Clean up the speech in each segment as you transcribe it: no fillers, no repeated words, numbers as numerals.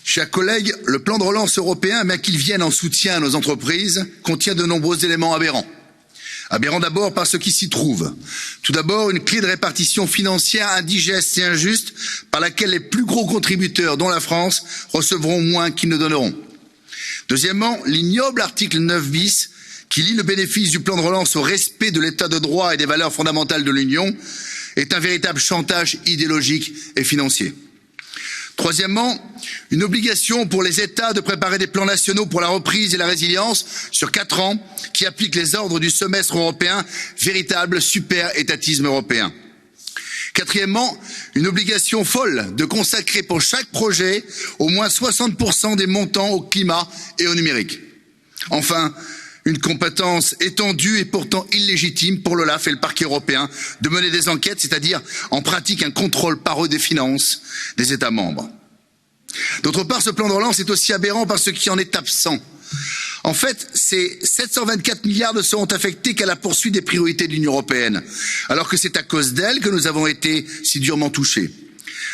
Chers collègues, le plan de relance européen, bien qu'il vienne en soutien à nos entreprises, contient de nombreux éléments aberrants. Aberrant d'abord par ce qui s'y trouve. Tout d'abord, une clé de répartition financière indigeste et injuste par laquelle les plus gros contributeurs, dont la France, recevront moins qu'ils ne donneront. Deuxièmement, l'ignoble article 9 bis qui lie le bénéfice du plan de relance au respect de l'état de droit et des valeurs fondamentales de l'Union est un véritable chantage idéologique et financier. Troisièmement, une obligation pour les États de préparer des plans nationaux pour la reprise et la résilience sur 4 ans qui appliquent les ordres du semestre européen, véritable super-étatisme européen. Quatrièmement, une obligation folle de consacrer pour chaque projet au moins 60% des montants au climat et au numérique. Enfin, une compétence étendue et pourtant illégitime pour l'OLAF et le Parquet européen de mener des enquêtes, c'est-à-dire en pratique un contrôle par eux des finances des États membres. D'autre part, ce plan de relance est aussi aberrant par ce qui en est absent. En fait, ces 724 milliards ne seront affectés qu'à la poursuite des priorités de l'Union européenne, alors que c'est à cause d'elle que nous avons été si durement touchés.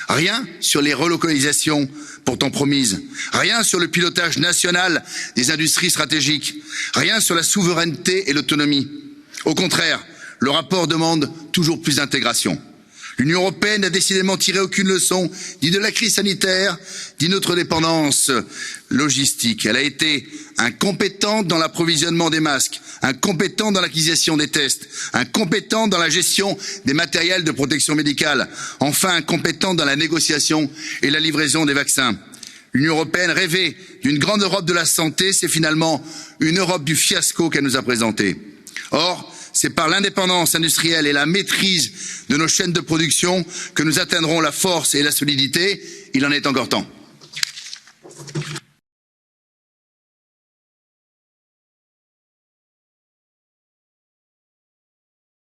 Rien sur les relocalisations pourtant promises, rien sur le pilotage national des industries stratégiques, rien sur la souveraineté et l'autonomie. Au contraire, le rapport demande toujours plus d'intégration. L'Union européenne n'a décidément tiré aucune leçon, ni de la crise sanitaire, ni de notre dépendance logistique. Elle a été incompétente dans l'approvisionnement des masques, incompétente dans l'acquisition des tests, incompétente dans la gestion des matériels de protection médicale, enfin incompétente dans la négociation et la livraison des vaccins. L'Union européenne rêvait d'une grande Europe de la santé, c'est finalement une Europe du fiasco qu'elle nous a présentée. Or, c'est par l'indépendance industrielle et la maîtrise de nos chaînes de production que nous atteindrons la force et la solidité. Il en est encore temps.